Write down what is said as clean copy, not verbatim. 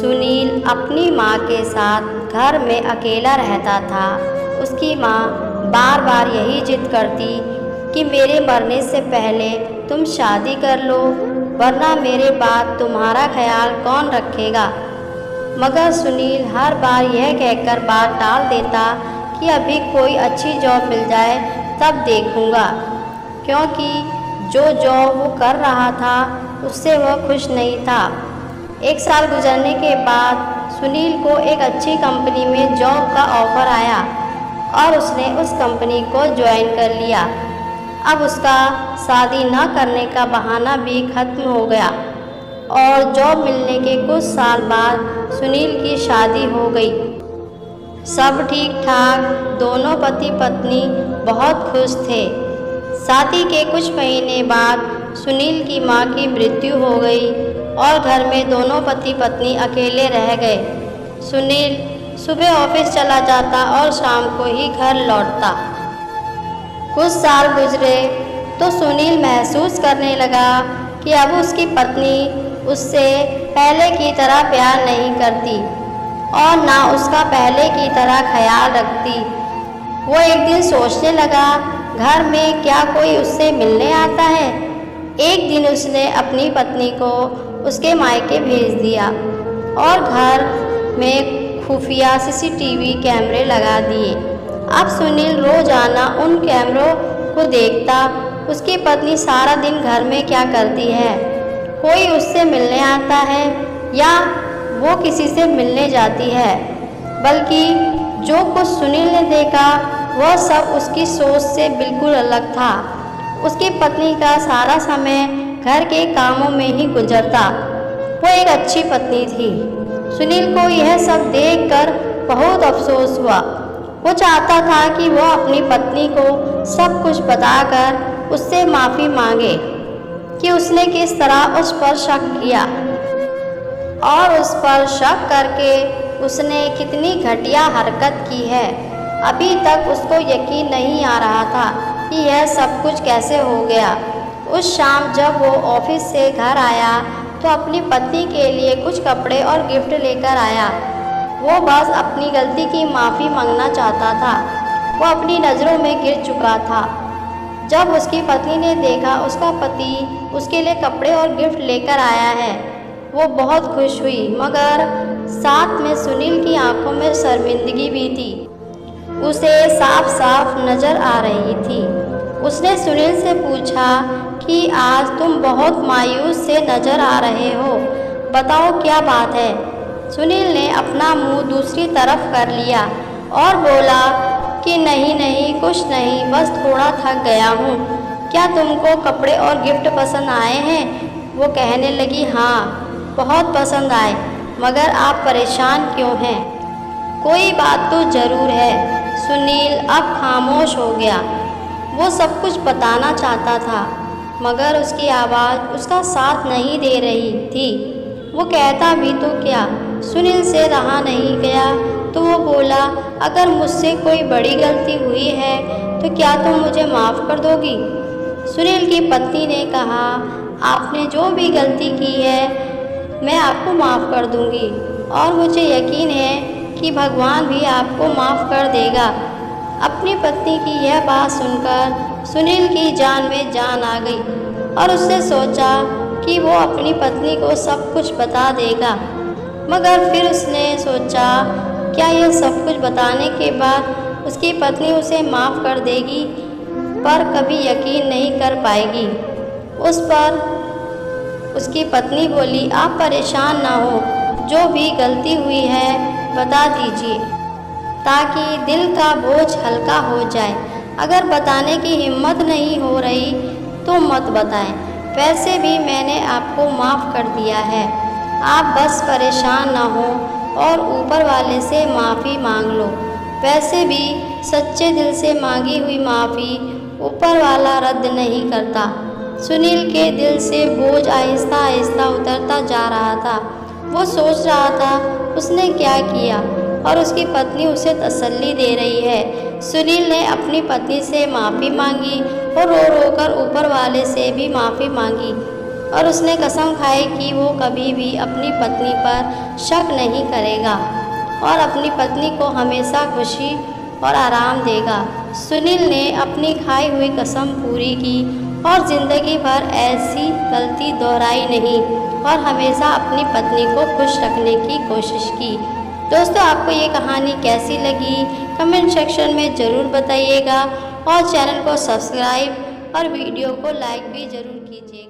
सुनील अपनी माँ के साथ घर में अकेला रहता था। उसकी माँ बार बार यही जिद करती कि मेरे मरने से पहले तुम शादी कर लो, वरना मेरे बाद तुम्हारा ख्याल कौन रखेगा। मगर सुनील हर बार यह कहकर बात टाल देता कि अभी कोई अच्छी जॉब मिल जाए तब देखूँगा, क्योंकि जो जॉब वो कर रहा था उससे वह खुश नहीं था। 1 साल गुजरने के बाद सुनील को एक अच्छी कंपनी में जॉब का ऑफ़र आया और उसने उस कंपनी को ज्वाइन कर लिया। अब उसका शादी न करने का बहाना भी खत्म हो गया और जॉब मिलने के कुछ साल बाद सुनील की शादी हो गई। सब ठीक ठाक, दोनों पति पत्नी बहुत खुश थे। शादी के कुछ महीने बाद सुनील की मां की मृत्यु हो गई और घर में दोनों पति पत्नी अकेले रह गए। सुनील सुबह ऑफिस चला जाता और शाम को ही घर लौटता। कुछ साल गुजरे तो सुनील महसूस करने लगा कि अब उसकी पत्नी उससे पहले की तरह प्यार नहीं करती और ना उसका पहले की तरह ख्याल रखती। वो एक दिन सोचने लगा, घर में क्या कोई उससे मिलने आता है। एक दिन उसने अपनी पत्नी को उसके मायके भेज दिया और घर में खुफिया सीसीटीवी कैमरे लगा दिए। अब सुनील रोजाना उन कैमरों को देखता, उसकी पत्नी सारा दिन घर में क्या करती है, कोई उससे मिलने आता है या वो किसी से मिलने जाती है। बल्कि जो कुछ सुनील ने देखा वह सब उसकी सोच से बिल्कुल अलग था। उसकी पत्नी का सारा समय घर के कामों में ही गुजरता। वो एक अच्छी पत्नी थी। सुनील को यह सब देखकर बहुत अफसोस हुआ। वो चाहता था कि वह अपनी पत्नी को सब कुछ बताकर उससे माफ़ी मांगे कि उसने किस तरह उस पर शक किया और उस पर शक करके उसने कितनी घटिया हरकत की है। अभी तक उसको यकीन नहीं आ रहा था कि यह सब कुछ कैसे हो गया। उस शाम जब वो ऑफिस से घर आया तो अपनी पत्नी के लिए कुछ कपड़े और गिफ्ट लेकर आया। वो बस अपनी गलती की माफ़ी मांगना चाहता था। वो अपनी नज़रों में गिर चुका था। जब उसकी पत्नी ने देखा उसका पति उसके लिए कपड़े और गिफ्ट लेकर आया है, वो बहुत खुश हुई, मगर साथ में सुनील की आंखों में शर्मिंदगी भी थी। उसे साफ साफ नज़र आ रही थी। उसने सुनील से पूछा कि आज तुम बहुत मायूस से नज़र आ रहे हो, बताओ क्या बात है। सुनील ने अपना मुंह दूसरी तरफ कर लिया और बोला कि नहीं नहीं कुछ नहीं, बस थोड़ा थक गया हूँ। क्या तुमको कपड़े और गिफ्ट पसंद आए हैं? वो कहने लगी, हाँ बहुत पसंद आए, मगर आप परेशान क्यों हैं? कोई बात तो ज़रूर है। सुनील अब खामोश हो गया। वो सब कुछ बताना चाहता था, मगर उसकी आवाज़ उसका साथ नहीं दे रही थी। वो कहता भी तो क्या। सुनील से रहा नहीं गया तो वो बोला, अगर मुझसे कोई बड़ी गलती हुई है तो क्या तुम मुझे माफ़ कर दोगी? सुनील की पत्नी ने कहा, आपने जो भी गलती की है मैं आपको माफ़ कर दूंगी और मुझे यकीन है कि भगवान भी आपको माफ़ कर देगा। अपनी पत्नी की यह बात सुनकर सुनील की जान में जान आ गई और उसने सोचा कि वो अपनी पत्नी को सब कुछ बता देगा। मगर फिर उसने सोचा, क्या यह सब कुछ बताने के बाद उसकी पत्नी उसे माफ़ कर देगी? पर कभी यकीन नहीं कर पाएगी उस पर। उसकी पत्नी बोली, आप परेशान ना हो, जो भी गलती हुई है बता दीजिए ताकि दिल का बोझ हल्का हो जाए। अगर बताने की हिम्मत नहीं हो रही तो मत बताएं। वैसे भी मैंने आपको माफ़ कर दिया है, आप बस परेशान ना हो और ऊपर वाले से माफ़ी मांग लो। वैसे भी सच्चे दिल से मांगी हुई माफ़ी ऊपर वाला रद्द नहीं करता। सुनील के दिल से बोझ आहिस्ता आहिस्ता उतरता जा रहा था। वो सोच रहा था उसने क्या किया और उसकी पत्नी उसे तसल्ली दे रही है। सुनील ने अपनी पत्नी से माफ़ी मांगी और रो रो कर ऊपर वाले से भी माफ़ी मांगी और उसने कसम खाई कि वो कभी भी अपनी पत्नी पर शक नहीं करेगा और अपनी पत्नी को हमेशा खुशी और आराम देगा। सुनील ने अपनी खाई हुई कसम पूरी की और ज़िंदगी भर ऐसी गलती दोहराई नहीं और हमेशा अपनी पत्नी को खुश रखने की कोशिश की। दोस्तों, आपको ये कहानी कैसी लगी कमेंट सेक्शन में ज़रूर बताइएगा और चैनल को सब्सक्राइब और वीडियो को लाइक भी ज़रूर कीजिए।